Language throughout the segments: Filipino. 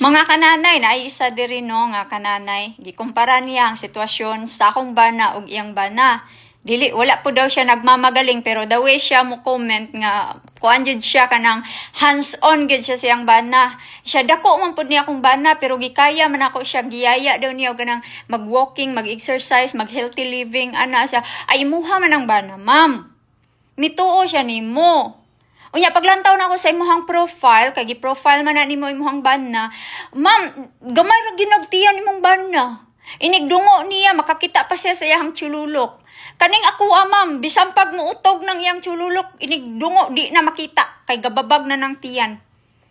Mga kananay, na ay isa diri no nga kananay, gikumpara niya ang sitwasyon sa akong bana ug iyang bana. Dili wala po daw siya nagmamagaling pero the way siya mo comment nga kuan jud siya kanang hands-on gid siya siyang bana. Siya dako man pud niya akong bana pero gikaya man ako siya giyaya daw niya og kanang mag-walking, mag-exercise, mag-healthy living ana siya. Ay imuha man ang bana, ma'am. Mituo siya nimo. Unya paglantaw na ako sa imuhang profile, kay gi-profile man na nimo imuhang bana, ma'am, gamay ra ginagtiyan imong bana. Inigdungo niya, makakita pa siya sa iyang chululok. Kaning ako ma'am, bisan pag muutog ng iyang chululok, inigdungo, di na makita, kay gababag na ng tiyan.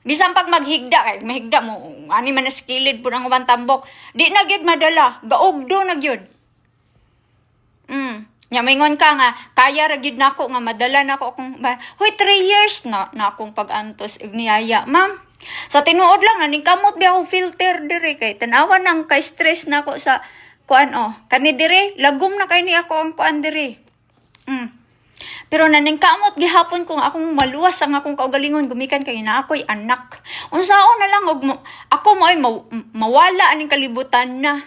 Bisan pag maghigda, kay mahigda mo, ani man na skilid po ng ubang tambok, di na gyud madala, gaugdo na gyud. Nya maingon ka nga kaya ra gyud nako nga madala nako akong hoy 3 years na akong pag-antos ug niyaya ma'am sa tinuod lang naning kamot di ako filter dire kay tanawan nang kay stress nako sa kuan kani dire lagom na kay ni ako ang kuan dire pero naning kamot gihapon kung akong maluwas ang akong kaugalingon gumikan kay na ako'y anak unsaon na lang og ako mo ay mawala aning kalibutan na.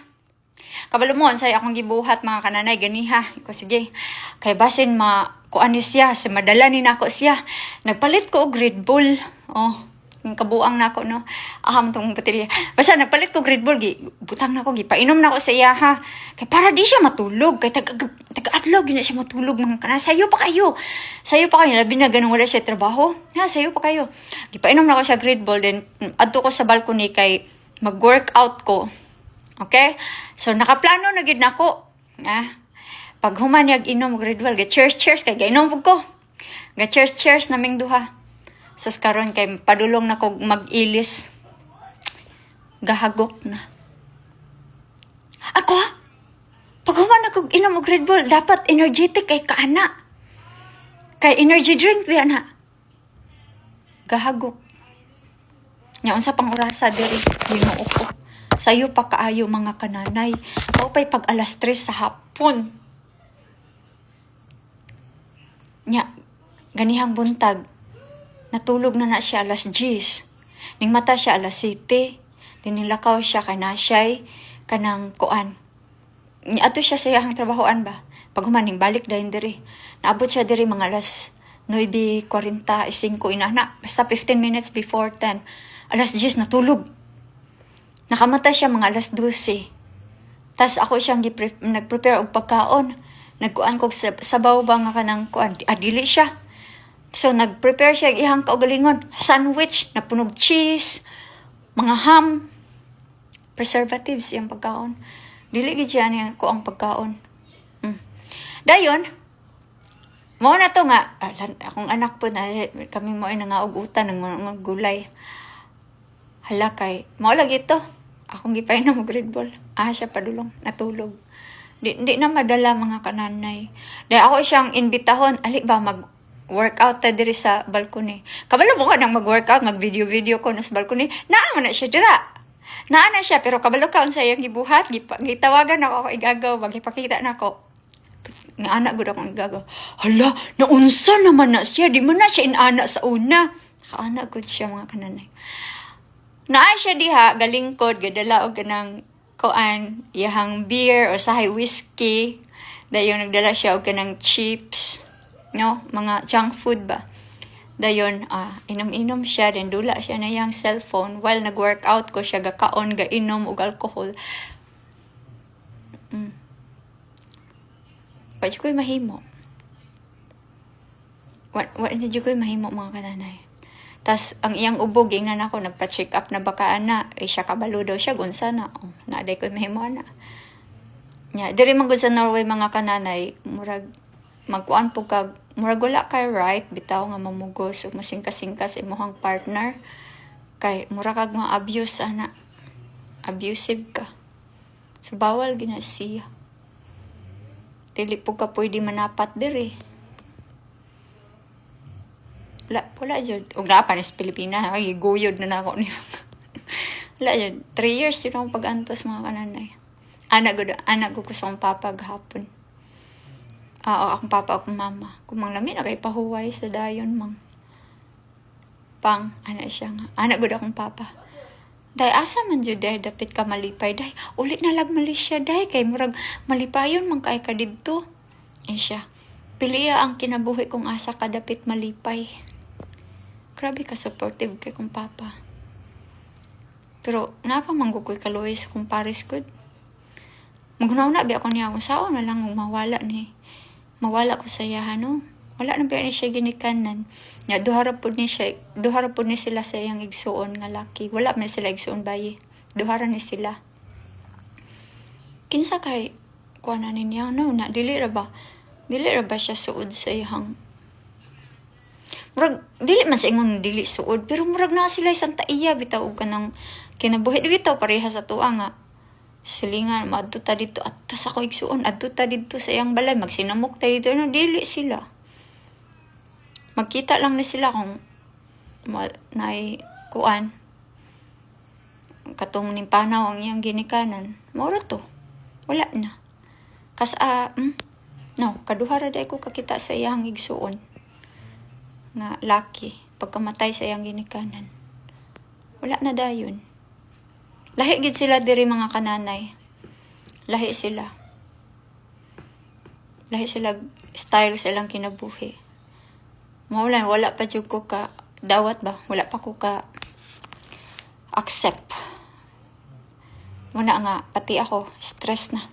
Kabalo mo, say akong gibuhat mga kananay, ganiha. Iko sige, kay basin kuan ni siya, si madala ni nako siya. Nagpalit ko og Red Bull. Yung kabuang nako no. Aham tong baterya. Basta nagpalit ko Red Bull, butang nako gipainom nako sa iya ha. Kay para di siya matulog, kay taga-adlaw gina siya matulog mga kananay. Sayo pa kayo, labi na ganun wala siya trabaho. Ha, sayo pa kayo. Gipainom nako siya Red Bull, then adto ko sa balcony kay mag-workout ko. Okay? So, nakaplano na gid nako. Pag human yag inom og Red Bull, cheers kay gainom pug ko. Cheers naming duha. So, karon kay padulong na ko mag-ilis. Gahagok na. Ako? Pag human ako inom og Red Bull, dapat energetic kay kaana. Kay energy drink bi ana. Gahagok. Nya unsa pang orasa diri Ginoo ko. Sayo pa kaayo mga kananay. Maupay pag alas 3 sa hapon. Nya, ganihang buntag. Natulog na siya alas 10. Ning mata siya alas 7. Tinilakaw siya kanasay kanang kuan. Nya ato siya sa iyang trabahoan ba. Pag humaning balik dayon diri. Naabot siya diri mga alas 9:45 inana. Basta 15 minutes before 10. Alas 10 natulog. Nakamatay siya mga alas 12. Tas ako siyang nag-prepare og pagkaon. Nagkuan ko sabaw ba nga kanang kuan. Dili siya. So nag-prepare siya ihang kaugalingon. Sandwich, napunog cheese, mga ham, preservatives yung pagkaon. Dili gid siya niya ko ang pagkaon. Dayon, mao na to nga akong anak po na kami mo ay nangaugutan ng mga gulay. Hala kay, mao lagi ito. Akong gipainom og Red Bull. Siya padulong, natulog. Di na madala mga kananay. Dahil ako siyang imbitahon, ali ba mag-workout ta diri sa balcony. Kabalo mo ka nang mag-workout, mag-video ko na sa balcony. Naama na siya dira. Naa na siya, pero kabalo ka sa iyang gibuhat, gitawagan ako igagaw, magipakita na ako. Nga anak gud akong igagaw. Hala, naunsa naman na siya. Di man na siya inana sa una. Nakaanak gud siya mga kananay. Naa siya diha, galingkod, gadala o ganang kuan, iyahang beer o sahay whiskey. Dayon nagdala siya o ganang chips, no? Mga junk food ba? Dayon, inom-inom siya, then dula siya na iyang cellphone while nag-workout ko siya, gakaon, gainom og alcohol. Wala ko'y mahimo. Wala ko'y mahimo mga kananay. Tas ang iyang ubog ingnan ako nagpa-check up na baka ana siya kabalo daw siya gunsa na naaday ko mahimo na nya diri man gud sa Norway mga kananay murag magkuan po kag murag wala kay right bitaw nga mamugos ug masingka-singka sa imong partner kay mura kag ma-abuse ana abusive ka so bawal gina siya dili po ka pwede manapat diri. Wala dyan. Huwag na pa sa Pilipinas. Ay, guyod na ako niyo. Wala dyan. 3 years yun akong pag-antos mga kananay. Anak ko sa akong papa gahapon. Akong papa, akong mama. Kung mang lamin, kay pahuway sa dayon, mang. Siya nga. Anak ko akong papa. Day asa man jud day dapit ka malipay day. Ulit na lag Malaysia day kay murag malipayon man kay ka didto. Siya. Piliya ang kinabuhi kung asa ka dapit malipay. Grabe ka supportive kay kong papa. Pero napa manggugoy kaluoy sa kong pares good. Maghunaw-una bi ako niya usaon na lang mawala ni. Mawala ko sa iya no. Wala na ba ni siya ginikanan. Nya duhara pud ni sila sa iyang igsuon nga laki. Wala man sila igsuon bayi. Duhara ni sila. Kinsa kay kuana niya no na dili ra ba siya suod sa iyang murag dili man sa ingon dili suod pero murag na sila isang taiya bitaw og kanang kinabuhi bitaw pareha sa tuwa nga silingan maadto ta dito at tas ako igsuon adto ta dito sa iyang balay magsinamok ta dito no dili sila. Magkita lang ni sila kung naay kuan katong nimpanaw ang iyang ginikanan. Maura to. Wala na. No, kaduhara day ko kakita sa iyang igsuon. Nga laki. Pagkamatay sa iyang ginikanan. Wala na dayon. Lahi gid sila diri mga kananay. Lahi sila. Style silang kinabuhi. Maulan, wala pa jud ko ka dawat ba? Wala pa ko ka accept. Muna nga, pati ako, stress na.